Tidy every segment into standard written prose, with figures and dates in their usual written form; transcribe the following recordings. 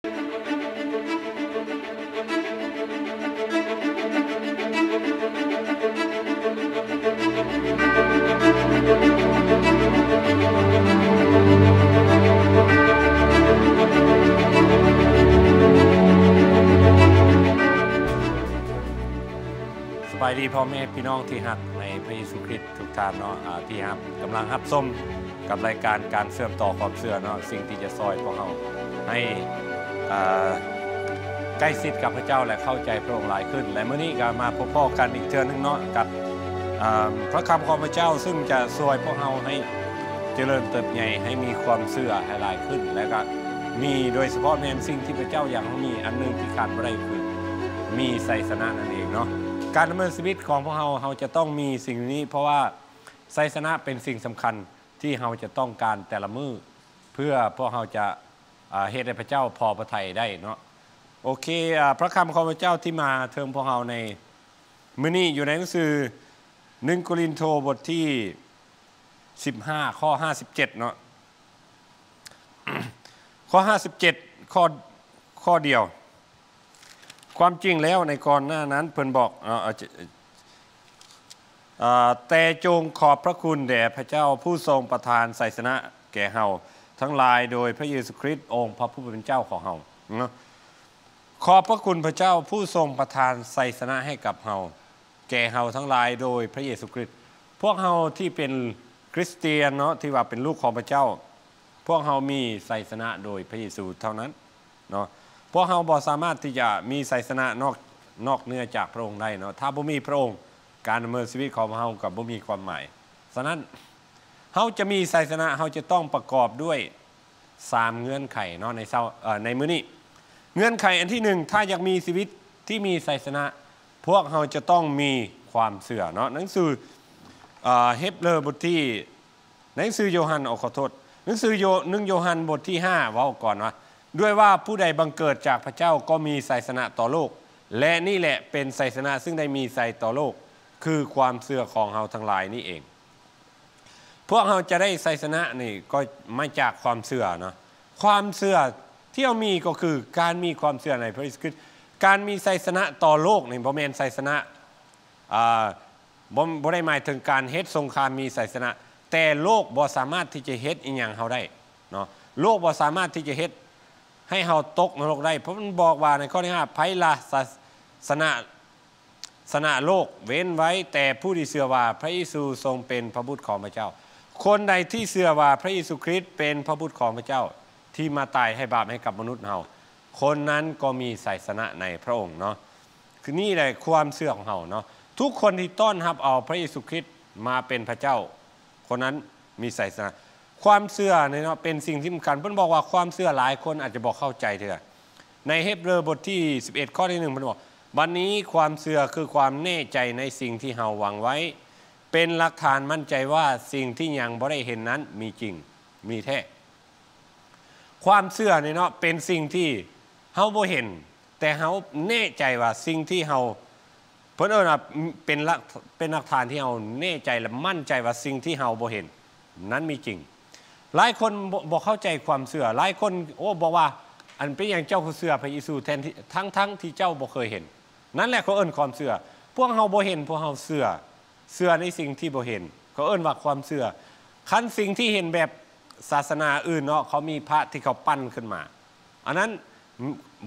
สบายดีพ่อแม่พี่น้องที่ฮักในพระเยซูคริสต์ทุกท่านเนาะที่ฮักกำลังรับชมกับรายการการเชื่อมต่อความเชื่อเนาะสิ่งที่จะซอยพวกเราให้ใกล้ชิดกับพระเจ้าและเข้าใจพระองค์หลายขึ้นและเมื่อนี้ก็มาพบกันอีกเทื่อนึงเนาะกับพระคำของพระเจ้าซึ่งจะซอยพวกเราให้เจริญเติบใหญ่ให้มีความเชื่อให้หลายขึ้นและก็มีโดยเฉพาะในสิ่งที่พระเจ้าอยากให้มีอันนึงที่ขาดไม่ได้คือมีไสยสนะนั่นเองเนาะการดำเนินชีวิตของพวกเราจะต้องมีสิ่งนี้เพราะว่าไสยสนะเป็นสิ่งสำคัญที่เราจะต้องการแต่ละมื้อเพื่อพวกเราจะเฮ็ดให้พระเจ้าพอพระทัยได้เนาะโอเคพระคำของพระเจ้าที่มาเทิงพวกเราในมื้อนี้อยู่ในหนังสือ1 โครินธ์บทที่15ข้อ57เนาะข้อ57ข้อเดียวความจริงแล้วในก่อนหน้านั้นเพิ่นบอกแต่จงขอบพระคุณแด่พระเจ้าผู้ทรงประทานไสยสนะแก่เฮาทั้งหลายโดยพระเยซูคริสต์องค์พระผู้เป็นเจ้าของเฮาขอบพระคุณพระเจ้าผู้ทรงประทานไสยสนะให้กับเฮาแก่เฮาทั้งหลายโดยพระเยซูคริสต์พวกเฮาที่เป็นคริสเตียนเนาะที่ว่าเป็นลูกของพระเจ้าพวกเฮามีไสยสนะโดยพระเยซูเท่านั้นเนาะพวกเฮาบ่สามารถที่จะมีไสยสนะนอกเหนือจากพระองค์ได้เนาะถ้าบ่มีพระองค์การดำเนินชีวิตของเฮาก็บ่มีความหมายฉะนั้นเฮาจะมีไสยสนะเฮาจะต้องประกอบด้วย3เงื่อนไขเนาะในมื้อนี้เงื่อนไขอันที่1ถ้าอยากมีชีวิตที่มีไสยสนะพวกเฮาจะต้องมีความเชื่อเนาะหนังสือเฮบเรอบทที่หนังสือโยฮันขอโทษหนังสือ1โยฮันบทที่5เว้าก่อนว่าด้วยว่าผู้ใดบังเกิดจากพระเจ้าก็มีไสยสนะต่อโลกและนี่แหละเป็นไสยสนะซึ่งได้มีไสยต่อโลกคือความเชื่อของเฮาทั้งหลายนี่เองพวกเฮาจะได้ไสยสนะนี่ก็มาจากความเชื่อเนาะความเชื่อที่เรามีก็คือการมีความเชื่อในพระเยซูคริสต์การมีไสยสนะต่อโลกนี่บ่แม่นไสยสนะบ่ได้หมายถึงการเฮ็ดสงครามมีไสยสนะแต่โลกบ่สามารถที่จะเฮ็ดอีหยังเฮาได้เนาะโลกบ่สามารถที่จะเฮ็ดให้เฮาตกนรกได้เพราะมันบอกว่าในข้อที่5ไผล่ะสนะโลกเว้นไว้แต่ผู้ที่เชื่อว่าพระเยซูทรงเป็นพระบุตรของพระเจ้าคนใดที่เชื่อว่าพระเยซูคริสต์เป็นพระบุตรของพระเจ้าที่มาตายให้บาปให้กับมนุษย์เฮาคนนั้นก็มีไสยสนะในพระองค์เนาะคือนี่แหละความเชื่อของเฮาเนาะทุกคนที่ต้อนรับเอาพระเยซูคริสต์มาเป็นพระเจ้าคนนั้นมีไสยสนะความเชื่อเนี่ยเนาะเป็นสิ่งที่สำคัญเพิ่นบอกว่าความเชื่อหลายคนอาจจะบอกเข้าใจเถอะในเฮบเรอบทที่11ข้อที่1เพิ่นบอกวันนี้ความเชื่อคือความแน่ใจในสิ่งที่เฮาหวังไว้เป็นหลักฐานมั่นใจว่าสิ่งที่ยังบ่ได้เห็นนั้นมีจริงมีแท้ความเชื่อเนี่ยเนาะเป็นสิ่งที่เฮาบ่เห็นแต่เฮาแน่ใจว่าสิ่งที่เฮาเพิ่นว่าเป็นหลักฐานที่เฮาแน่ใจและมั่นใจว่าสิ่งที่เฮาบ่เห็นนั้นมีจริงหลายคนบ่เข้าใจความเชื่อหลายคนบอกว่าอันเป็นอย่างเจ้าเชื่อพระเยซูแทนที่ทั้งที่เจ้าบ่เคยเห็นนั่นแหละเขาเอิ้นความเชื่อพวกเฮาบ่เห็นพวกเฮาเชื่อในสิ่งที่บ่เห็นเขาเอิ้นว่าความเชื่อคันสิ่งที่เห็นแบบศาสนาอื่นเนาะเขามีพระที่เขาปั้นขึ้นมาอันนั้น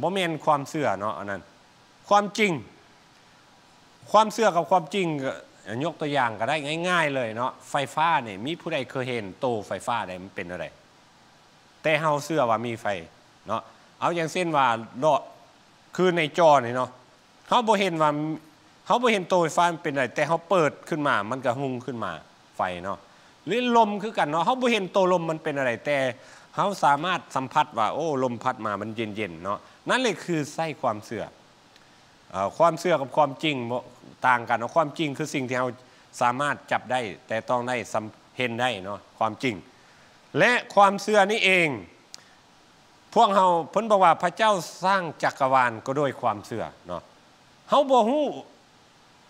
บ่แม่นความเชื่อเนาะอันนั้นความจริงความเชื่อกับความจริงยกตัวอย่างก็ได้ง่ายๆเลยเนาะไฟฟ้าเนี่ยมีผู้ใดเคยเห็นโตไฟฟ้าได้มันเป็นอะไรแต่เฮาเชื่อว่ามีไฟเนาะเอาอย่างเช่นว่าคือในจอนี่เนาะเฮาบ่เห็นว่าเฮาบ่เห็นโตไฟฟ้ามันเป็นอะไรแต่เฮาเปิดขึ้นมามันก็หุงขึ้นมาไฟเนาะหรือลมคือกันเนาะเฮาบ่เห็นโตลมมันเป็นอะไรแต่เฮาสามารถสัมผัสว่าโอ้ลมพัดมามันเย็นๆเนาะนั่นเลยคือไส้ความเชื่อความเชื่อกับความจริงต่างกันเนาะความจริงคือสิ่งที่เราสามารถจับได้แต่ต้องได้เห็นได้เนาะความจริงและความเชื่อนี้เองพวกเราเพิ่นบอกว่าพระเจ้าสร้างจักรวาลก็ด้วยความเชื่อเนาะเฮาบ่ฮู้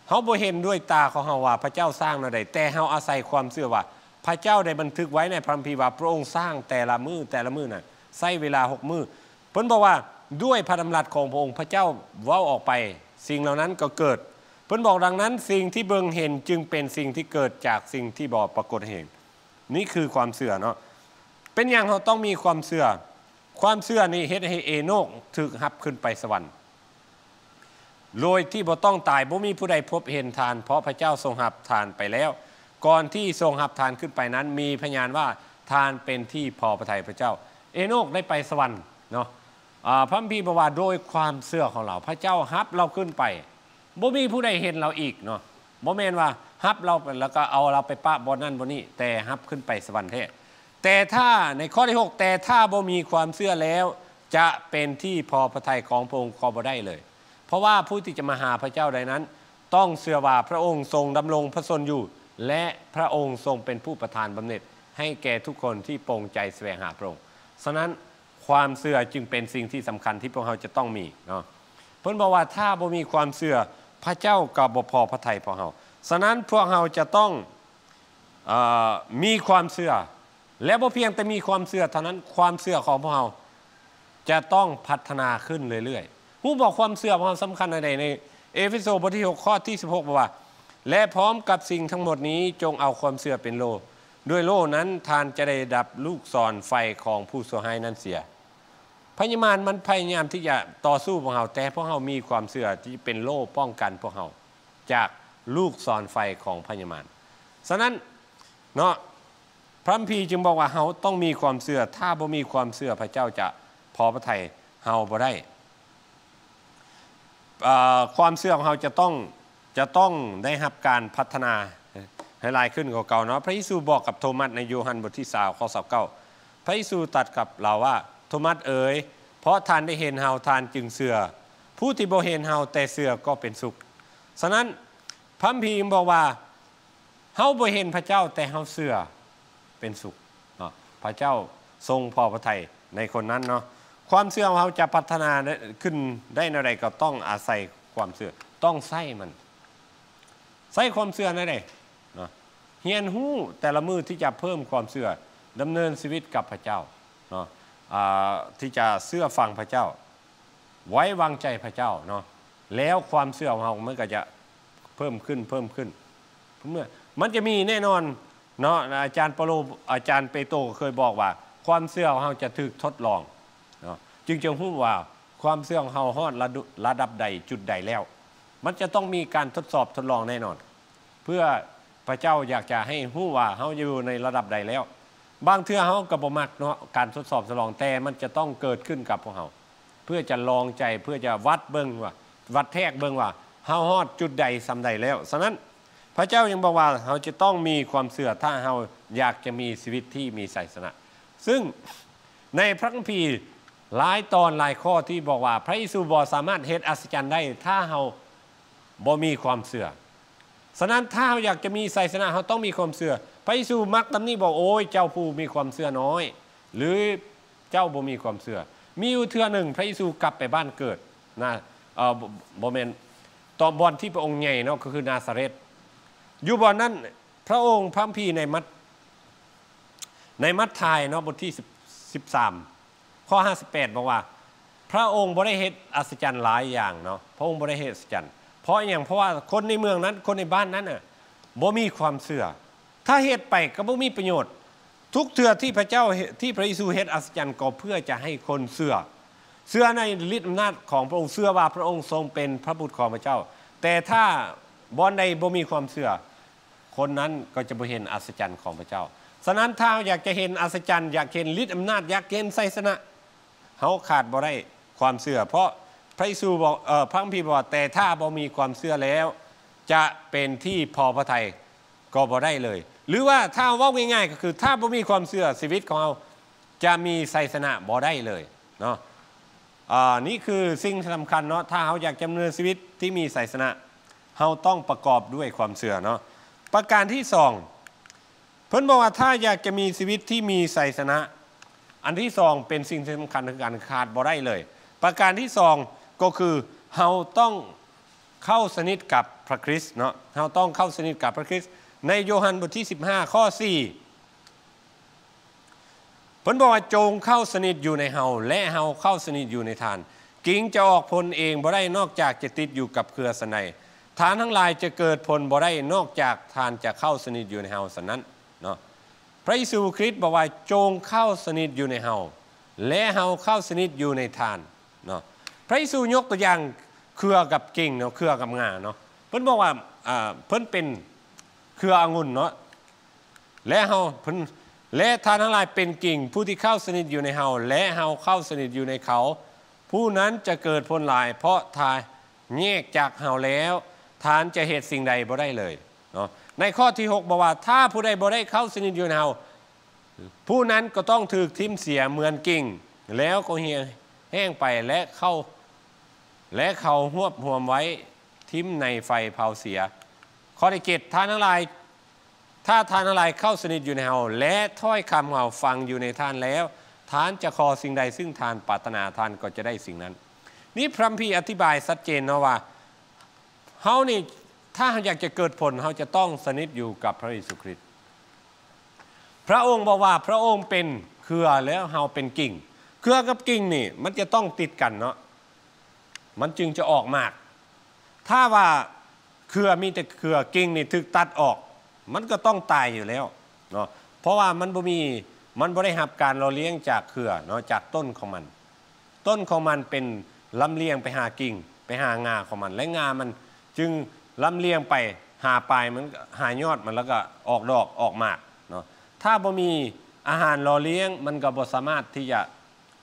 เฮาบ่เห็นด้วยตาของเฮาว่าพระเจ้าสร้างแนวใดแต่เฮาอาศัยความเชื่อว่าพระเจ้าได้บันทึกไว้ในพระคัมภีร์ว่าพระองค์สร้างแต่ละมื้อน่ะใช้เวลา6มื้อเพิ่นบอกว่า ด้วยพระดำรัสของพระองค์พระเจ้าเว้าออกไปสิ่งเหล่านั้นก็เกิดเพิ่นบอกดังนั้นสิ่งที่เบิ่งเห็นจึงเป็นสิ่งที่เกิดจากสิ่งที่บ่ปรากฏเห็นนี่คือความเชื่อเนาะเป็นอย่างเราต้องมีความเชื่อนี่เฮ็ดให้เอโนกถูกรับขึ้นไปสวรรค์โดยที่บ่ต้องตายบ่มีผู้ใดพบเห็นทานเพราะพระเจ้าทรงรับทานไปแล้วก่อนที่ทรงรับทานขึ้นไปนั้นมีพยานว่าทานเป็นที่พอพระทัยพระเจ้าเอโนกได้ไปสวรรค์เนาะพระคัมภีร์บอกว่าโดยความเชื่อของเราพระเจ้ารับเราขึ้นไปบ่มีผู้ใดเห็นเราอีกเนาะบ่แม่นว่ารับเราแล้วก็เอาเราไปปะบ่นั่นบ่นี่แต่รับขึ้นไปสวรรค์แท้แต่ถ้าในข้อที่6แต่ถ้าบ่มีความเชื่อแล้วจะเป็นที่พอพระทัยของพระองค์ก็บ่ได้เลยเพราะว่าผู้ที่จะมาหาพระเจ้าใดนั้นต้องเชื่อว่าพระองค์ทรงดำรงพระชนอยู่และพระองค์ทรงเป็นผู้ประทานบำเหน็จให้แก่ทุกคนที่ปรงใจแสวงหาพระองค์ฉะนั้นความเชื่อจึงเป็นสิ่งที่สำคัญที่พวกเราจะต้องมีเนาะเพิ่นบอกว่าถ้าบ่มีความเชื่อพระเจ้าก็บ่พอพระทัยพวกเราฉะนั้นพวกเราจะต้องมีความเชื่อและบ่เพียงแต่มีความเชื่อเท่านั้นความเชื่อของพวกเราจะต้องพัฒนาขึ้นเรื่อยๆผู้บอกความเชื่อของเราสำคัญในเอเฟโซบทที่6ข้อที่16บอกว่าและพร้อมกับสิ่งทั้งหมดนี้จงเอาความเชื่อเป็นโล่ด้วยโล่นั้นทานจะได้ดับลูกศรไฟของผู้ชั่วร้ายนั้นเสียพญามารมันพยายามที่จะต่อสู้พวกเราแต่พวกเรามีความเชื่อที่เป็นโล่ป้องกันพวกเราจากลูกศรไฟของพญามารฉะนั้นเนาะพระคัมภีร์จึงบอกว่าเราต้องมีความเชื่อถ้าบ่มีความเชื่อพระเจ้าจะพอพระทัยเราบ่ได้ความเชื่อของเราจะต้องได้รับการพัฒนาให้หลายขึ้นกว่าเก่าเนาะพระเยซูบอกกับโทมัสในโยฮันบทที่20ข้อ29พระเยซูตรัสกับเราว่าโทมัสเอ๋ยเพราะท่านได้เห็นเฮาท่านจึงเชื่อผู้ที่บ่เห็นเฮาแต่เชื่อก็เป็นสุขฉะนั้นพระคัมภีร์บอกว่าเฮาบ่เห็นพระเจ้าแต่เฮาเชื่อเป็นสุขเนาะพระเจ้าทรงพอพระทัยในคนนั้นเนาะความเชื่อของเราจะพัฒนาขึ้นได้ในใดก็ต้องอาศัยความเชื่อต้องใช้มันใช้ความเชื่อในใดเนาะเรียนรู้แต่ละมื้อที่จะเพิ่มความเชื่อดำเนินชีวิตกับพระเจ้าเนาะที่จะเชื่อฟังพระเจ้าไว้วางใจพระเจ้าเนาะแล้วความเชื่อของเรามันก็จะเพิ่มขึ้นเมื่อมันจะมีแน่นอนเนาะอาจารย์เปโตรเคยบอกว่าความเชื่อของเราจะถูกทดลองเนาะจึงจะรู้ว่าความเชื่อของเราฮอดระดับใดจุดใดแล้วมันจะต้องมีการทดสอบทดลองแน่นอนเพื่อพระเจ้าอยากจะให้รู้ว่าเฮาอยู่ในระดับใดแล้วบางเทื่อเฮาก็บ่มักเนาะการทดสอบทดลองแต่มันจะต้องเกิดขึ้นกับพวกเฮาเพื่อจะลองใจเพื่อจะวัดเบิ่งว่าวัดแทกเบิ่งว่าเฮาฮอดจุดใดส่าใดแล้วฉะนั้นพระเจ้ายังบอกว่าเฮาจะต้องมีความเชื่อถ้าเฮาอยากจะมีชีวิตที่มีชัยชนะซึ่งในพระคัมภีร์หลายตอนหลายข้อที่บอกว่าพระเยซูบ่สามารถเฮ็ดอัศจรรย์ได้ถ้าเฮาบ่มีความเชื่อฉะนั้นถ้าเราอยากจะมีชัยชนะเราต้องมีความเชื่อพระเยซูมักตำหนิบอกโอ้ยเจ้าผู้มีความเชื่อน้อยหรือเจ้าบ่มีความเชื่อมีอยู่เทื่อหนึ่งพระเยซูกลับไปบ้านเกิดนะบ่แม่นตอนบ่อนที่พระองค์ใหญ่เนาะก็คือนาซาเรตอยู่บ่อนนั้นพระองค์พระคัมภีร์ในมัทธิวเนาะบทที่13ข้อ58บอกว่าพระองค์บ่ได้เฮ็ดอัศจรรย์หลายอย่างเนาะพระองค์บ่ได้เฮ็ดอัศจรรย์เพราะอย่างเพราะว่าคนในเมืองนั้นคนในบ้านนั้นน่ะบ่มีความเชื่อถ้าเฮ็ดไปก็บ่มีประโยชน์ทุกเทื่อที่พระเจ้าที่พระเยซูเฮ็ดอัศจรรย์ก็เพื่อจะให้คนเชื่อในฤทธิ์อำนาจของพระองค์เชื่อว่าพระองค์ทรงเป็นพระบุตรของพระเจ้าแต่ถ้าบ่อนใดบ่มีความเชื่อคนนั้นก็จะบ่เห็นอัศจรรย์ของพระเจ้าฉะนั้นถ้าอยากจะเห็นอัศจรรย์อยากเห็นฤทธิ์อำนาจอยากเห็นชัยชนะเฮาขาดบ่ได้ความเชื่อเพราะพระเยซูบอกพระคัมภีร์บอกว่าแต่ถ้าบ่มีความเชื่อแล้วจะเป็นที่พอพระทัยก็บ่ได้เลยหรือว่าถ้าเว้าง่ายๆก็คือถ้าบ่มีความเชื่อชีวิตของเราจะมีชัยชนะบ่ได้เลยเนาะนี่คือสิ่งสำคัญเนาะถ้าเราอยากดำเนินชีวิตที่มีชัยชนะเราต้องประกอบด้วยความเชื่อเนาะประการที่2เพิ่นบอกว่าถ้าอยากจะมีชีวิตที่มีชัยชนะอันที่2เป็นสิ่งสำคัญคือการขาดบ่ได้เลยประการที่2ก็คือเราต้องเข้าสนิทกับพระคริสต์เนาะเราต้องเข้าสนิทกับพระคริสต์ในโยฮันบทที่15ข้อ4 พิ่นบอกว่าจงเข้าสนิทอยู่ในเฮาและเฮาเข้าสนิทอยู่ในทานกิ่งจะออกผลเองบ่ได้นอกจากจะติดอยู่กับเครือสนัยทานทั้งหลายจะเกิดผลบ่ได้นอกจากทานจะเข้าสนิทอยู่ในเฮาฉะนั้นเนาะพระเยซูคริสต์บอกว่าจงเข้าสนิทอยู่ในเฮาและเฮาเข้าสนิทอยู่ในทานเนาะพระเยซูยกตัวอย่างเครือกับกิ่งเนาะเครือกับงาเนาะเพิ่นบอกว่าเพิ่นเป็นเครือองุ่นเนาะและเฮาเพิ่นและทานทั้งหลายเป็นกิ่งผู้ที่เข้าสนิทอยู่ในเฮาและเฮาเข้าสนิทอยู่ในเขาผู้นั้นจะเกิดผลหลายเพราะทานแยกจากเฮาแล้วทานจะเหตุสิ่งใดบ่ได้เลยเนาะในข้อที่6บอกว่าถ้าผู้ใดบ่ได้เข้าสนิทอยู่ในเฮาผู้นั้นก็ต้องถูกทิ่มเสียเหมือนกิ่งแล้วก็เหี่ยวแห้งไปและเขาหวบรวมไว้ทิ่มในไฟเผาเสียข้อที่7ทานทั้งหลายถ้าทานทั้งหลายเข้าสนิทอยู่ในเฮาและถ้อยคำเฮาฟังอยู่ในทานแล้วทานจะขอสิ่งใดซึ่งทานปรารถนาทานก็จะได้สิ่งนั้นนี่พระคัมภีร์อธิบายชัดเจนนะว่าเฮานี่ถ้าอยากจะเกิดผลเฮาจะต้องสนิทอยู่กับพระเยซูคริสต์พระองค์บอกว่าพระองค์เป็นเครือแล้วเฮาเป็นกิ่งเครือกับกิ่งนี่มันจะต้องติดกันเนาะมันจึงจะออกมากถ้าว่าเครือมีแต่เครือกิ่งนี่ถูกตัดออกมันก็ต้องตายอยู่แล้วเนาะเพราะว่ามันบ่ได้รับการรอเลี้ยงจากเครือเนาะจากต้นของมันเป็นลำเลียงไปหากิ่งไปหางาของมันและงามันจึงลำเลียงไปหาปลายมันหายอดมันแล้วก็ออกดอกออกหมากเนาะถ้าบ่มีอาหารรอเลี้ยงมันก็บ่สามารถที่จะ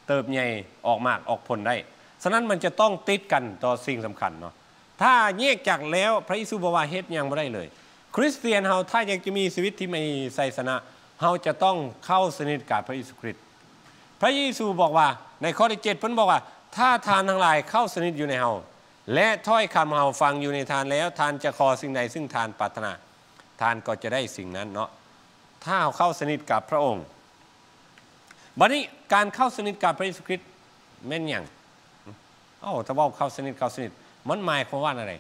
เติบใหญ่ออกหมากออกผลได้ฉะนั้นมันจะต้องติดกันต่อสิ่งสำคัญเนาะถ้าแยกจากแล้วพระเยซูบอกว่าเฮ็ดหยังบ่ได้เลยคริสเตียนเฮาถ้าอยากจะมีชีวิตที่มีไสยชนะเฮาจะต้องเข้าสนิทกับพระเยซูคริสต์พระเยซูบอกว่าในข้อที่7เพิ่นบอกว่าถ้าทานทั้งหลายเข้าสนิทอยู่ในเฮาและถ้อยคำเฮาฟังอยู่ในทานแล้วทานจะขอสิ่งใดซึ่งทานปรารถนาทานก็จะได้สิ่งนั้นเนาะถ้าเข้าสนิทกับพระองค์บัดนี้การเข้าสนิทกับพระเยซูคริสต์แม่นหยังถ้าว่าเข้าสนิทมันหมายความว่าอะไร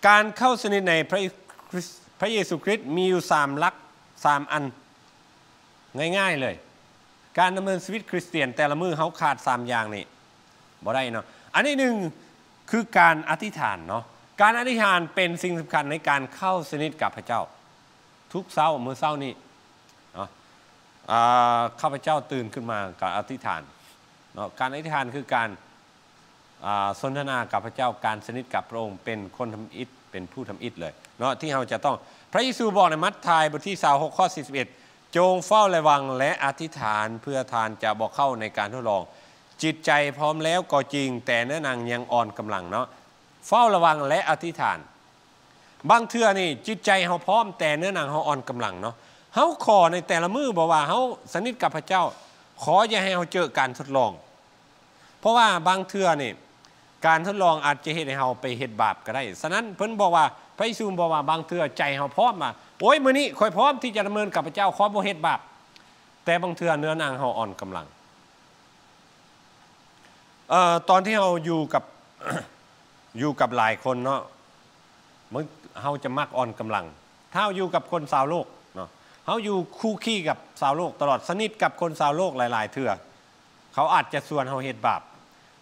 การเข้าสนิทในพระเยซูคริสต์มีอยู่3หลัก3อันง่ายๆเลยการดำเนินชีวิตคริสเตียนแต่ละมื้อเฮาขาด3อย่างนี่บ่ได้เนาะอันที่1คือการอธิษฐานเนาะการอธิษฐานเป็นสิ่งสำคัญในการเข้าสนิทกับพระเจ้าทุกเช้ามื้อเช้านี้เนาะข้าพเจ้าตื่นขึ้นมาก็อธิษฐานเนาะการอธิษฐานคือการสนทนากับพระเจ้าการสนิทกับพระองค์เป็นคนทำอิฐเป็นผู้ทำอิฐเลยเนาะที่เราจะต้องพระเยซูบอกในมัทธิวบทที่26ข้อ41จงเฝ้าระวังและอธิษฐานเพื่อทานจะบ่เข้าในการทดลองจิตใจพร้อมแล้วก็จริงแต่เนื้อนางยังอ่อนกำลังเนาะเฝ้าระวังและอธิษฐานบางเทื่อนี่จิตใจเฮาพร้อมแต่เนื้อนางเฮาอ่อนกำลังเนาะเฮาขอในแต่ละมื้อบอกว่าเฮาสนิทกับพระเจ้าขออย่าให้เฮาเจอการทดลองเพราะว่าบางเทื่อนี่การทดลองอาจจะเฮ็ดให้เฮาไปเฮ็ดบาปก็ได้ฉะนั้นเพิ่นบอกว่าพระเยซูบอกว่าบางเทื่อใจเฮาพร้อมมาโอ้ยมื้อนี้ข่อยพร้อมที่จะดำเนินกับพระเจ้าขอบ่เฮ็ดบาปแต่บางเทื่อเนื้อนางเฮาอ่อนกำลังตอนที่เฮาอยู่กับ อยู่กับหลายคนเนาะมึงเฮาจะมักอ่อนกำลังถ้าอยู่กับคนชาวโลกเนาะเฮาอยู่คู่ขี้กับชาวโลกตลอดสนิทกับคนชาวโลกหลายๆเทื่อเขาอาจจะชวนเฮาเฮ็ดบาป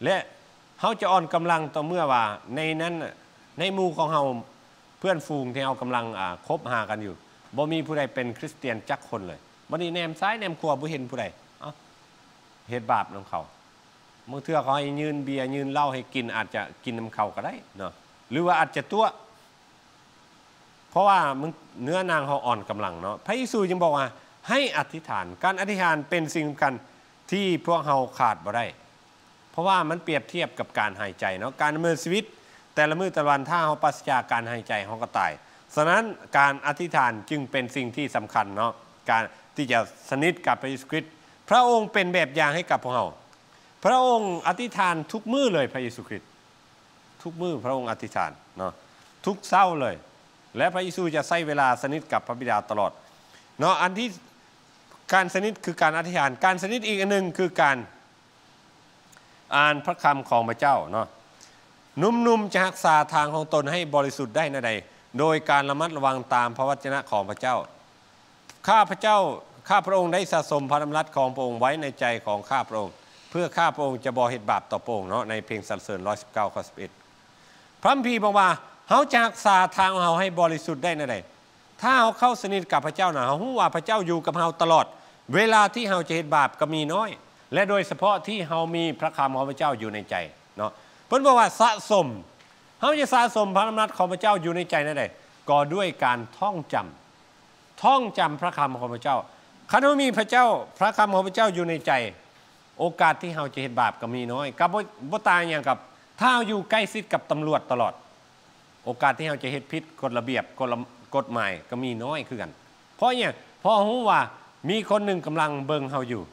และเฮาจะอ่อนกำลังต่อเมื่อว่าในนั้นในหมู่ของเฮาเพื่อนฝูงที่เฮากำลังคบหากันอยู่บ่มีผู้ใดเป็นคริสเตียนจักคนเลยบัดนี้แนมซ้ายแนมขวาบ่เห็นผู้ใดเฮ็ดบาปนำเขาบางเทื่อเขาให้ยืนเบียร์ยืนเหล้าให้กินอาจจะกินนำเขาก็ได้เนาะหรือว่าอาจจะตัวเพราะว่าเนื้อนางเขาอ่อนกำลังเนาะพระเยซูจึงบอกว่าให้อธิษฐานการอธิษฐานเป็นสิ่งสำคัญที่พวกเฮาขาดบ่ได้เพราะว่ามันเปรียบเทียบกับการหายใจเนาะการดำเนินชีวิตแต่ละมื้อแต่ละวันถ้าเฮาปราศจากการหายใจเฮาก็ตายฉะนั้นการอธิษฐานจึงเป็นสิ่งที่สำคัญเนาะการที่จะสนิทกับพระเยซูคริสต์พระองค์เป็นแบบอย่างให้กับพวกเฮาพระองค์อธิษฐานทุกมื้อเลยพระเยซูคริสต์ทุกมื้อพระองค์อธิษฐานเนาะทุกเช้าเลยและพระเยซูจะใช้เวลาสนิทกับพระบิดาตลอดเนาะอันที่การสนิทคือการอธิษฐานการสนิทอีกอันนึงคือการอ่านพระคำของพระเจ้าเนาะนุ่มๆจะรักษาทางของตนให้บริสุทธิ์ได้ในใดโดยการระมัดระวังตามพระวจนะของพระเจ้าข้าพระเจ้า ข้าพระองค์ได้สะสมพระดำรัสของพระองค์ไว้ในใจของข้าพระองค์เพื่อข้าพระองค์จะบ่เหตุบาปต่อพระองค์เนาะในเพลงสรรเสริญ119 ข้อ 11พระคัมภีร์บอกว่าเฮาจะรักษาทางเฮาให้บริสุทธิ์ได้นั่นเองถ้าเฮาเข้าสนิทกับพระเจ้านะเฮารู้ว่าพระเจ้าอยู่กับเฮาตลอดเวลาที่เฮาจะเหตุบาปก็มีน้อยและโดยเฉพาะที่เฮามีพระคำของพระเจ้าอยู่ในใจเนาะเพิ่นบอกว่าสะสมเฮาจะสะสมพระดำรัสของพระเจ้าอยู่ในใจนั่นเองก็ด้วยการท่องจำพระคำของพระเจ้าคันเฮามีพระเจ้าพระคำของพระเจ้าอยู่ในใจโอกาสที่เฮาจะเหตุบาปก็มีน้อยกับบ่ต่างอย่างกับถ้าเฮาอยู่ใกล้ชิดกับตำรวจตลอดโอกาสที่เฮาจะเฮ็ดผิดกฎระเบียบกฎหมายก็มีน้อยคือกันเพราะเนี่ยเพราะรู้ว่ามีคนหนึ่งกำลังเบิ่งเฮาอยู่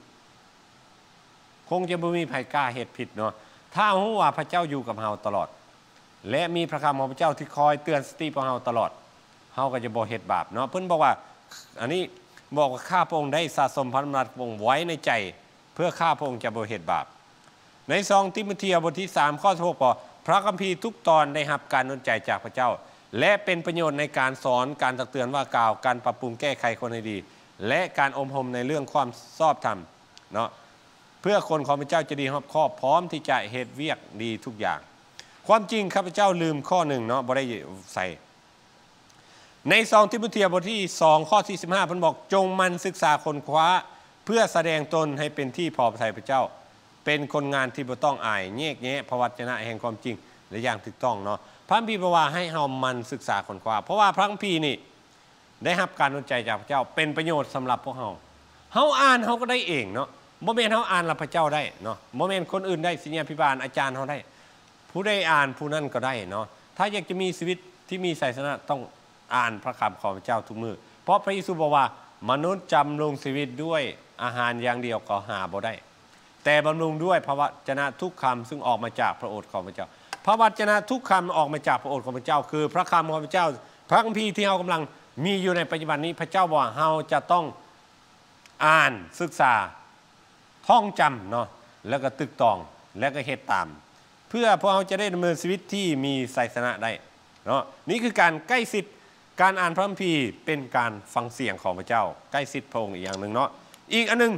คงจะบ่มีใครกล้าเฮ็ดผิดเนาะถ้ารู้ว่าพระเจ้าอยู่กับเฮาตลอดและมีพระคำของพระเจ้าที่คอยเตือนสติพวกเฮาตลอดเฮาก็จะบ่เฮ็ดบาปเนาะเพิ่นบอกว่าอันนี้บอกว่าข้าพระองค์ได้สะสมพระดำรัสของพระองค์ไว้ในใจเพื่อข้าพระองค์จะบ่เฮ็ดบาปใน2 ติโมธีบทที่3 ข้อ 16บอกพระคัมภีร์ทุกตอนได้รับการหนุนใจจากพระเจ้าและเป็นประโยชน์ในการสอนการตักเตือนว่ากล่าวการปรับปรุงแก้ไขคนให้ดีและการอบรมในเรื่องความชอบธรรมเนาะเพื่อคนของพระเจ้าจะดีรอบคอบพร้อมที่จะเฮ็ดเวียกดีทุกอย่างความจริงข้าพเจ้าลืมข้อหนึ่งเนาะบ่ได้ใส่ใน2 ติโมธีบทที่2 ข้อที่15เพิ่นบอกจงมันศึกษาค้นคว้าเพื่อแสดงตนให้เป็นที่พอพระทัยพระเจ้าเป็นคนงานที่บ่ต้องอายแยกแยะพระวจนะแห่งความจริงและอย่างถูกต้องเนาะพระคัมภีร์บอกว่าให้เฮามันศึกษาค้นคว้าเพราะว่าพระคัมภีร์นี่ได้รับการหนุนใจจากพระเจ้าเป็นประโยชน์สำหรับพวกเฮาอ่านเฮาก็ได้เองเนาะบ่แม่นเฮาอ่านแล้วพระเจ้าได้เนาะบ่แม่นคนอื่นได้ศิษยาภิบาลอาจารย์เฮาได้ผู้ใดอ่านผู้นั้นก็ได้เนาะถ้าอยากจะมีชีวิตที่มีชัยชนะต้องอ่านพระคำของพระเจ้าทุกมื้อเพราะพระเยซูบอกว่ามนุษย์จำลงชีวิตด้วยอาหารอย่างเดียวก็หาบ่ได้แต่บำรุงด้วยพระวจนะทุกคำซึ่งออกมาจากพระโอษฐ์ของพระเจ้าพระวจนะทุกคำออกมาจากพระโอษฐ์ของพระเจ้าคือพระคำของพระเจ้าพระคัมภีร์ที่เรากำลังมีอยู่ในปัจจุบันนี้พระเจ้าบอกว่าเราจะต้องอ่านศึกษาท่องจำเนาะแล้วก็ตึกตองแล้วก็เฮ็ดตามเพื่อพวกเราจะได้ดำเนินชีวิตที่มีชัยชนะได้เนาะนี่คือการใกล้ชิดการอ่านพระคัมภีร์เป็นการฟังเสียงของพระเจ้าใกล้ชิดพระองค์อีกอย่างหนึ่งเนาะอีกอันนึง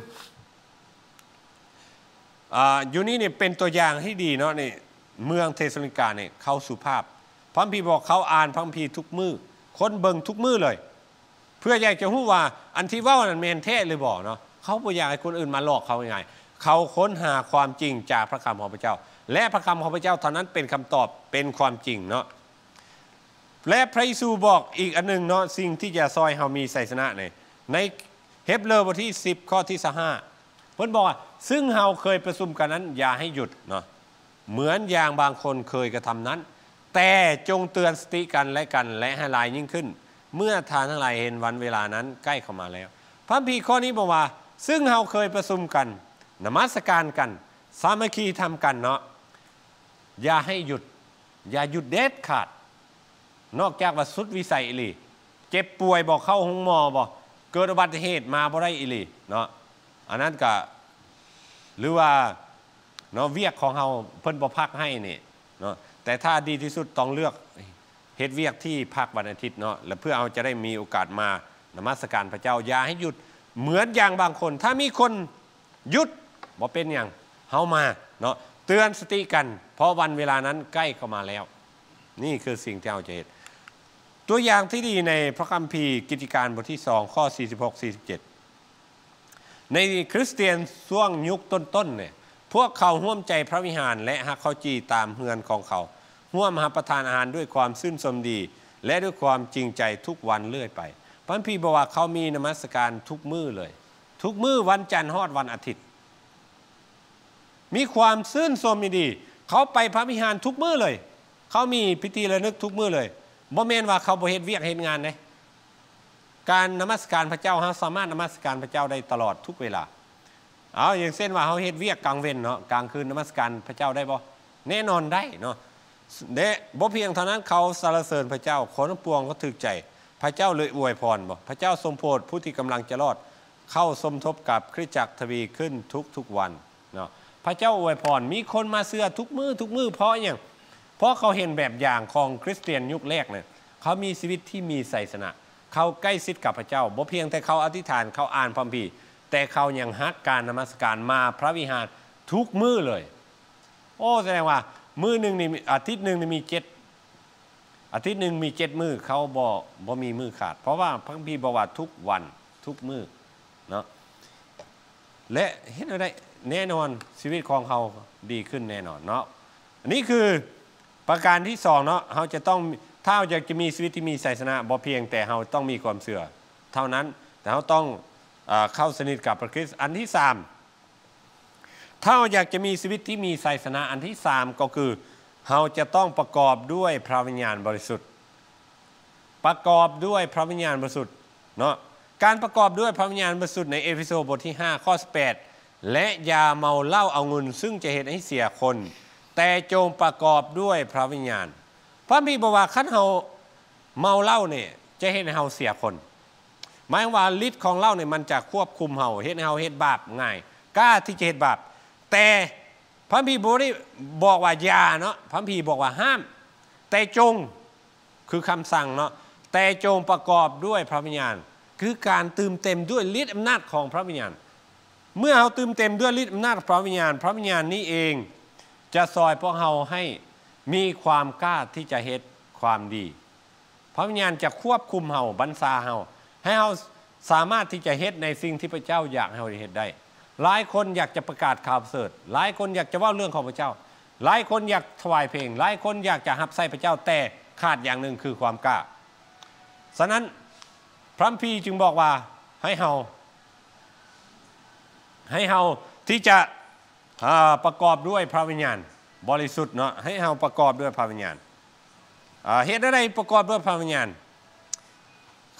อยู่นี่เนี่ยเป็นตัวอย่างที่ดีเนาะนี่เมืองเทสาโลนิกาเนี่ยเขาสุภาพพระคัมภีร์บอกเขาอ่านพระคัมภีร์ทุกมื้อคนเบิ่งทุกมื้อเลยเพื่ออยากจะรู้ว่าอันที่ว่านั้นแม่นแท้หรือบ่เนาะเขาบ่อยากให้คนอื่นมาหลอกเขาง่ายๆเขาค้นหาความจริงจากพระคำของพระเจ้าและพระคำของพระเจ้าเท่านั้นเป็นคำตอบเป็นความจริงเนาะและพระเยซูบอกอีกอันนึงเนาะสิ่งที่จะซอยเฮามีชัยชนะในเฮบเรบทที่10ข้อที่25เพิ่นบอกว่าซึ่งเฮาเคยประชุมกันนั้นอย่าให้หยุดเนาะเหมือนอย่างบางคนเคยกระทำนั้นแต่จงเตือนสติกันและให้หลายยิ่งขึ้นเมื่อทานทั้งหลายเห็นวันเวลานั้นใกล้เข้ามาแล้วพระคัมภีร์ข้อนี้บอกว่าซึ่งเฮาเคยประชุมกันนมัสการกันสามัคคีทำกันเนาะอย่าให้หยุดอย่าหยุดเด็ดขาดนอกจากว่าสุดวิสัยอีหลีเจ็บป่วยบอกเข้าห้องหมอบอกเกิดอุบัติเหตุมาบ่ได้อีหลีเนาะอันนั้นก็หรือว่าเนาะเวียกของเฮาเพิ่นบ่พักให้นี่เนาะแต่ถ้าดีที่สุดต้องเลือกเฮ็ดเวียกที่พักวันอาทิตย์เนาะแล้วเพื่อเอาจะได้มีโอกาสมานมัสการพระเจ้าอย่าให้หยุดเหมือนอย่างบางคนถ้ามีคนหยุดบ่เป็นอย่างเฮามาเนาะเตือนสติกันเพราะวันเวลานั้นใกล้เข้ามาแล้วนี่คือสิ่งที่เราจะเห็นตัวอย่างที่ดีในพระคัมภีร์กิจการบทที่2ข้อ46-47ในคริสเตียนช่วงยุคต้นๆเนี่ยพวกเขาร่วมใจพระวิหารและฮักข้าวจีตามเฮือนของเขาร่วมรับประทานอาหารด้วยความชื่นชมดีและด้วยความจริงใจทุกวันเรื่อยไปพระคัมภีร์บอกว่าเขามีนมัสการทุกมื้อเลยทุกมื้อวันจันทร์ฮอดวันอาทิตย์มีความชื่นชมดีเขาไปพระวิหารทุกมื้อเลยเขามีพิธีระลึกทุกมื้อเลยบ่แม่นว่าเขาบ่เฮ็ดเวียกเฮ็ดงานเด้การนมัสการพระเจ้าเฮาสามารถนมัสการพระเจ้าได้ตลอดทุกเวลาเอาอย่างเช่นว่าเฮาเฮ็ดเวียกกลางเว้นเนาะกลางคืนนมัสการพระเจ้าได้บ่แน่นอนได้เนาะเด้บ่เพียงเท่านั้นเขาสรรเสริญพระเจ้าคนทั้งปวงก็ถึกใจพระเจ้าเลยอวยพรบ่พระเจ้าทรงโปรดผู้ที่กำลังจะรอดเข้าสมทบกับคริสตจักรทวีขึ้นทุกวันเนาะพระเจ้าอวยพรมีคนมาเชื่อทุกมื้อเพราะหยังเพราะเขาเห็นแบบอย่างของคริสเตียนยุคแรกเนี่ยเขามีชีวิตที่มีชัยชนะ เขาใกล้ชิดกับพระเจ้าบ่เพียงแต่เขาอธิษฐานเขาอ่านพระคัมภีร์แต่เขายังฮักการนมัสการมาพระวิหารทุกมื้อเลยโอ้แสดงว่ามื้อนึงนี่อาทิตย์นึงนี่มี7อาทิตย์นึงมี7มื้อเขาบ่มีมื้อขาดเพราะว่าพระคัมภีร์บอกว่าทุกวันทุกมื้อเนาะและเห็นอะไรแน่นอนชีวิตของเขาดีขึ้นแน่นอนเนาะอันนี้คือประการที่2เนาะเราจะต้องถ้าเราอยากจะมีชีวิตที่มีไสยชนะบ่เพียงแต่เราต้องมีความเชื่อเท่านั้นแต่เราต้องเข้าสนิทกับพระคริสต์อันที่3ถ้าเราอยากจะมีชีวิตที่มีไสยชนะอันที่3ก็คือเราจะต้องประกอบด้วยพระวิญญาณบริสุทธิ์ประกอบด้วยพระวิญญาณบริสุทธิ์เนาะการประกอบด้วยพระวิญญาณบริสุทธิ์ในเอเฟโซบทที่5ข้อ18และอย่าเมาเหล้าเอาเงินซึ่งจะเฮ็ดให้เสียคนแต่จงประกอบด้วยพระวิญญาณพระคัมภีร์บอกว่าคันเฮาเมาเหล้าเนี่ยจะเฮ็ดให้เฮาเสียคนหมายว่าฤทธิ์ของเหล้าเนี่ยมันจะควบคุมเฮาเฮ็ดให้เฮาเฮ็ดบาปง่ายกล้าที่จะเฮ็ดบาปแต่พระคัมภีร์บ่ได้บอกว่าอย่าเนาะพระคัมภีร์บอกว่าห้ามแต่จงคือคำสั่งเนาะแต่จงประกอบด้วยพระวิญญาณคือการเติมเต็มด้วยฤทธิ์อำนาจของพระวิญญาณเมื่อเราเติมเต็มด้วยฤทธิ์อำนาจพระวิญญาณพระวิญญาณนี้เองจะซอยพวกเราให้มีความกล้าที่จะเฮ็ดความดีพระวิญญาณจะควบคุมเราบัญชาเราให้เราสามารถที่จะเฮ็ดในสิ่งที่พระเจ้าอยากให้เราเฮ็ดได้หลายคนอยากจะประกาศข่าวประเสริฐหลายคนอยากจะเว้าเรื่องของพระเจ้าหลายคนอยากถวายเพลงหลายคนอยากจะรับใช้พระเจ้าแต่ขาดอย่างหนึ่งคือความกล้าฉะนั้นพระคัมภีร์จึงบอกว่าให้เฮาที่จะประกอบด้วยพระวิญญาณบริสุทธิ์เนาะให้เฮาประกอบด้วยพระวิญญาณเหตุใดประกอบด้วยพระวิญญาณ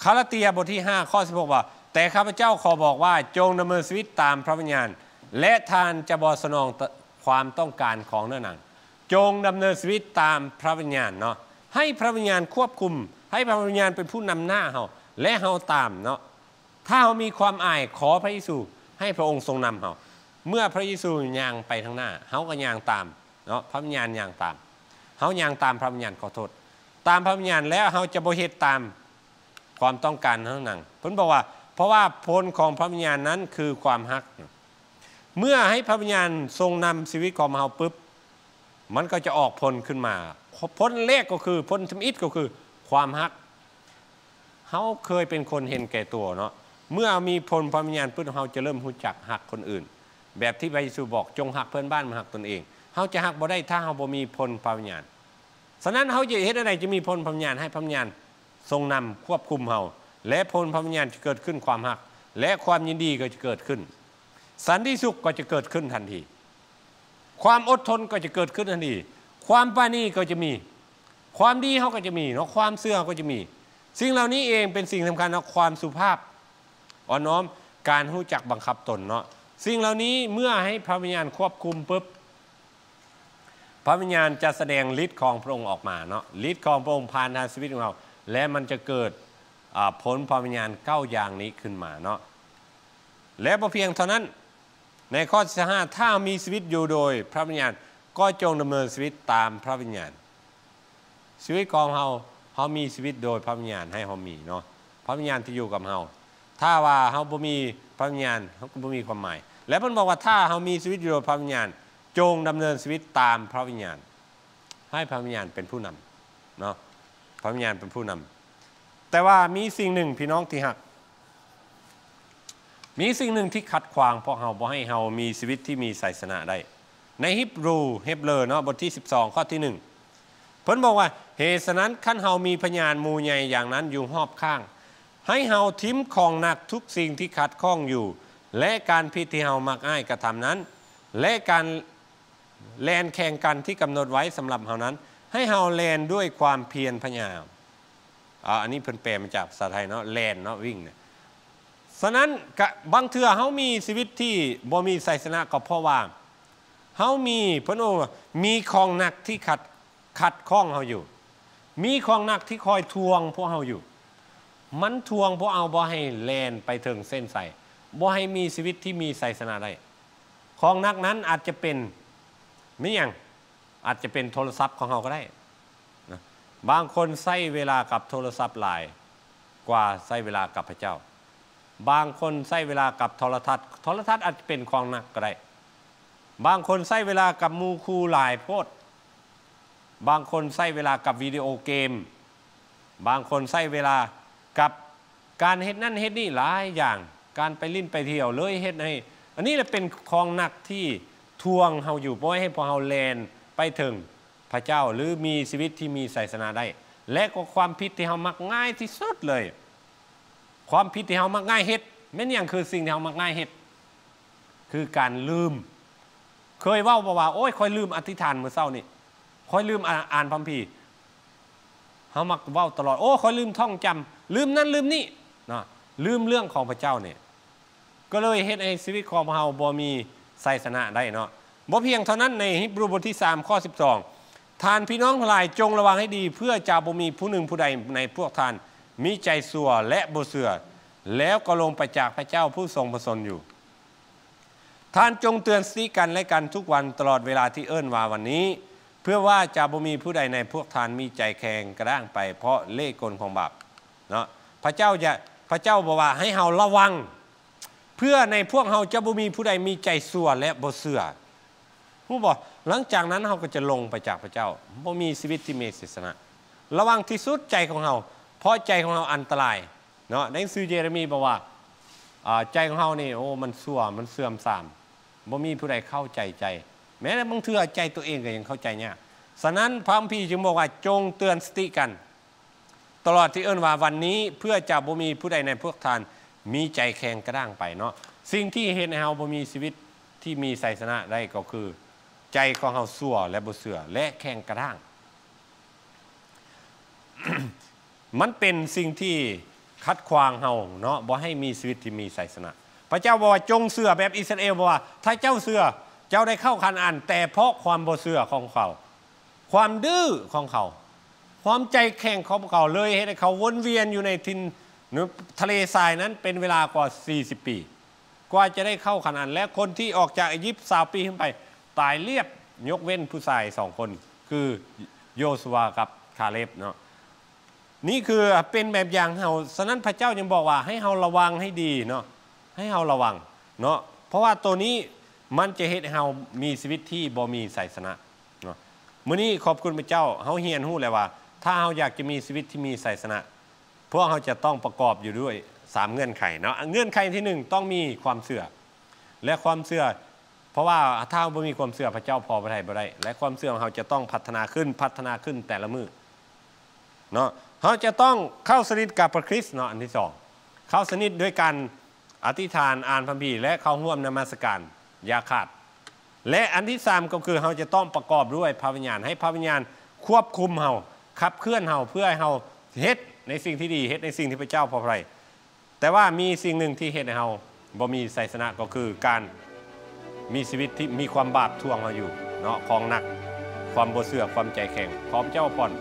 คาลาเตียบทที่5ข้อ16ว่าแต่ข้าพเจ้าขอบอกว่าจงดำเนินชีวิตตามพระวิญญาณและทานจะบ่สนองความต้องการของเนื้อหนังจงดำเนินชีวิตตามพระวิญญาณเนาะให้พระวิญญาณควบคุมให้พระวิญญาณเป็นผู้นำหน้าเฮาและเฮาตามเนาะถ้าเฮามีความอายขอพระเยซูให้พระองค์ทรงนำเฮาเมื่อพระเยซูย่างไปทางหน้าเฮาก็ย่างตามเนาะพระวิญญาณย่างตามเฮาย่างตามพระวิญญาณขอโทษตามพระวิญญาณแล้วเฮาจะบ่เฮ็ดตามความต้องการเฮานั่นเพิ่นบอกว่าเพราะว่าผลของพระวิญญาณนั้นคือความฮักเมื่อให้พระวิญญาณทรงนำชีวิตของเฮาปุ๊บมันก็จะออกผลขึ้นมาผลแรกก็คือผลทำอิฐก็คือความฮักเฮาเคยเป็นคนเห็นแก่ตัวเนาะเมื่อมีผลพระวิญญาณปุ๊บเฮาจะเริ่มรู้จักฮักคนอื่นแบบที่พระเยซูบอกจงฮักเพื่อนบ้านมาฮักตนเองเฮาจะฮักบ่ได้ถ้าเฮาบ่มีผลพระวิญญาณฉะนั้นเฮาจะเฮ็ดอะไรจะมีผลพระวิญญาณให้พระวิญญาณทรงนำควบคุมเฮาและผลพระวิญญาณจะเกิดขึ้นความฮักและความยินดีก็จะเกิดขึ้นสันติสุขก็จะเกิดขึ้นทันทีความอดทนก็จะเกิดขึ้นทันทีความปราณีก็จะมีความดีเฮาก็จะมีเนาะความเชื่อก็จะมีสิ่งเหล่านี้เองเป็นสิ่งสำคัญเนาะความสุภาพอ่อนน้อมการรู้จักบังคับตนเนาะสิ่งเหล่านี้เมื่อให้พระวิญญาณควบคุมปุ๊บพระวิญญาณจะแสดงฤทธิ์ของพระองค์ออกมาเนาะฤทธิ์ของพระองค์ผ่านทางชีวิตของเราและมันจะเกิดผลพระวิญญาณ9อย่างนี้ขึ้นมาเนาะและบ่เพียงเท่านั้นในข้อที่5ถ้ามีชีวิตอยู่โดยพระวิญญาณก็จงดำเนินชีวิตตามพระวิญญาณชีวิตของเฮามีชีวิตโดยพระวิญญาณให้เฮามีเนาะพระวิญญาณที่อยู่กับเฮาถ้าว่าเฮาบ่มีพระวิญญาณเฮาก็บ่มีความหมายและเพิ่นบอกว่าถ้าเฮามีชีวิตอยู่โดยพระวิญญาณจงดำเนินชีวิตตามพระวิญญาณให้พระวิญญาณเป็นผู้นำเนาะพระวิญญาณเป็นผู้นำแต่ว่ามีสิ่งหนึ่งพี่น้องที่ฮักมีสิ่งหนึ่งที่ขัดขวางพวกเฮาบ่ให้เฮามีชีวิตที่มีไสยชนะได้ในฮิบรูเนาะบทที่12ข้อที่1เพิ่นบอกว่าเหตุฉะนั้นคันเฮามีพยานหมู่ใหญ่อย่างนั้นอยู่รอบข้างให้เฮาทิ้มของหนักทุกสิ่งที่ขัดข้องอยู่และการผิดที่เฮามักอ้ายกระทำนั้นและการแล่นแข่งกันที่กำหนดไว้สำหรับเฮานั้นให้เฮาแล่นด้วยความเพียรพยายามอันนี้เพิ่นแปลมาจากภาษาไทยเนาะแล่นเนาะวิ่งเนี่ยฉะนั้นบางเทื่อเฮามีชีวิตที่บ่มีไสยชนะก็เพราะว่าเฮามีเพิ่นว่ามีของหนักที่ขัดข้องเฮาอยู่มีของหนักที่คอยทวงพวกเฮาอยู่มันทวงพวกเอาบ่ให้แล่นไปถึงเส้นชัยบ่ให้มีชีวิตที่มีไสยชนะได้ของหนักนั้นอาจจะเป็นไม่หยังอาจจะเป็นโทรศัพท์ของเฮาก็ได้นะบางคนใช้เวลากับโทรศัพท์หลาย กว่าใช้เวลากับพระเจ้าบางคนใช้เวลากับโทรทัศน์อาจจะเป็นของหนักก็ได้บางคนใช้เวลากับมูคูหลายโพดบางคนใช้เวลากับวิดีโอเกมบางคนใช้เวลากับการเฮ็ดนั่นเฮ็ดนี่หลายอย่างการไปลิ้นไปเที่ยวเลยเฮ็ดให้อันนี้แหละเป็นของหนักที่ทวงเฮาอยู่บ่ให้พวกเฮาแล่นไปถึงพระเจ้าหรือมีชีวิตที่มีไสยศาสนาได้และก็ความผิดที่เฮามักง่ายที่สุดเลยความผิดที่เฮามักง่ายเฮ็ดแม่นหยังคือสิ่งที่เฮามักง่ายเฮ็ดคือการลืมเคยเว้าบ่ว่าโอ้ยค่อยลืมอธิษฐานมื้อเช้านี่ค่อยลืมอ่านพระคัมภีร์เฮามักเว้าตลอดโอ้ค่อยลืมท่องจำลืมนั่นลืมนี่เนาะลืมเรื่องของพระเจ้าเนี่ยก็เลยเฮ็ดให้ชีวิตของเฮาบ่มีไสยศาสนาได้เนาะบ่เพียงเท่านั้นในฮีบรูบทที่3ข้อ12ท่านพี่น้องทั้งหลายจงระวังให้ดีเพื่อจะบ่มีผู้หนึ่งผู้ใดในพวกท่านมีใจชั่วและบ่เชื่อแล้วก็ลงไปจากพระเจ้าผู้ทรงพระชนอยู่ท่านจงเตือนสติกันและกันทุกวันตลอดเวลาที่เอิ้นว่าวันนี้เพื่อว่าจะบ่มีผู้ใดในพวกท่านมีใจแข็งกระด้างไปเพราะเล่ห์กลของบาปเนาะพระเจ้าบอกว่าให้เฮาระวังเพื่อในพวกเฮาจะบ่มีผู้ใดมีใจชั่วและบ่เชื่อผู้บอกหลังจากนั้นเฮาก็จะลงไปจากพระเจ้าบ่มีชีวิตที่มีศาสนาระวังที่สุดใจของเฮาเพราะใจของเฮาอันตรายเนาะในหนังสือเยเรมีบอกว่าใจของเฮานี่โอ้มันชั่วมันเสื่อมทรามบ่มีผู้ใดเข้าใจแม้แต่บางเทื่อใจตัวเองก็ยังเข้าใจยากฉะนั้นพระคัมภีร์จึงบอกว่าจงเตือนสติกันตลอดที่เอิ้นว่าวันนี้เพื่อจะบ่มีผู้ใดในพวกท่านมีใจแข็งกระด้างไปเนาะสิ่งที่เฮ็ดให้เฮาบ่มีชีวิตที่มีไสยศาสนาได้ก็คือใจของเฮาชั่วและบ่เชื่อและแข็งกระด้าง มันเป็นสิ่งที่ขัดขวางเฮาเนาะบ่ให้มีชีวิตที่มีไสยศาสนาพระเจ้าบอกว่าจงเชื่อแบบอิสราเอลบอกว่าถ้าเจ้าเชื่อเจ้าได้เข้าคานาอันแต่เพราะความบ่เชื่อของเขาความดื้อของเขาความใจแข็งของเขาเลยเฮ็ดให้เขาวนเวียนอยู่ในทินทะเลทรายนั้นเป็นเวลากว่า40ปีกว่าจะได้เข้าคานาอันและคนที่ออกจากอียิปต์20ปีขึ้นไปตายเรียบยกเว้นผู้ชาย2คนคือโยชูวากับคาเลบเนาะนี่คือเป็นแบบอย่างเฮาฉะนั้นพระเจ้ายังบอกว่าให้เฮาระวังให้ดีเนาะให้เฮาระวังเนาะเพราะว่าตัวนี้มันจะเฮ็ดให้เฮามีชีวิตที่บ่มีไสยศาสนาเนาะมื้อนี้ขอบคุณพระเจ้าเฮาเรียนรู้แล้วว่าถ้าเฮาอยากจะมีชีวิตที่มีไสยศาสนาพวกเฮาจะต้องประกอบอยู่ด้วย3เงื่อนไขเนาะเงื่อนไขที่1ต้องมีความเชื่อและความเชื่อเพราะว่าถ้าบ่มีความเชื่อพระเจ้าพอบ่ได้และความเชื่อของเฮาจะต้องพัฒนาขึ้นแต่ละมื้อเนาะเฮาจะต้องเข้าสนิทกับพระคริสต์เนาะอันที่2เข้าสนิทด้วยการอธิษฐานอ่านพระคัมภีร์และเข้าร่วมนมัสการอย่าขาดและอันที่3ก็คือเฮาจะต้องประกอบด้วยพระวิญญาณให้พระวิญญาณควบคุมเฮาขับเคลื่อนเฮาเพื่อให้เฮาเฮ็ดในสิ่งที่ดีเฮ็ดในสิ่งที่พระเจ้าพอพระทัยแต่ว่ามีสิ่งหนึ่งที่เฮ็ดให้เฮาบ่มีไสยศาสนาก็คือการมีชีวิตที่มีความบาปท่วงเฮาอยู่เนาะของหนักความบ่เชื่อความใจแข็งขอพระเจ้าพร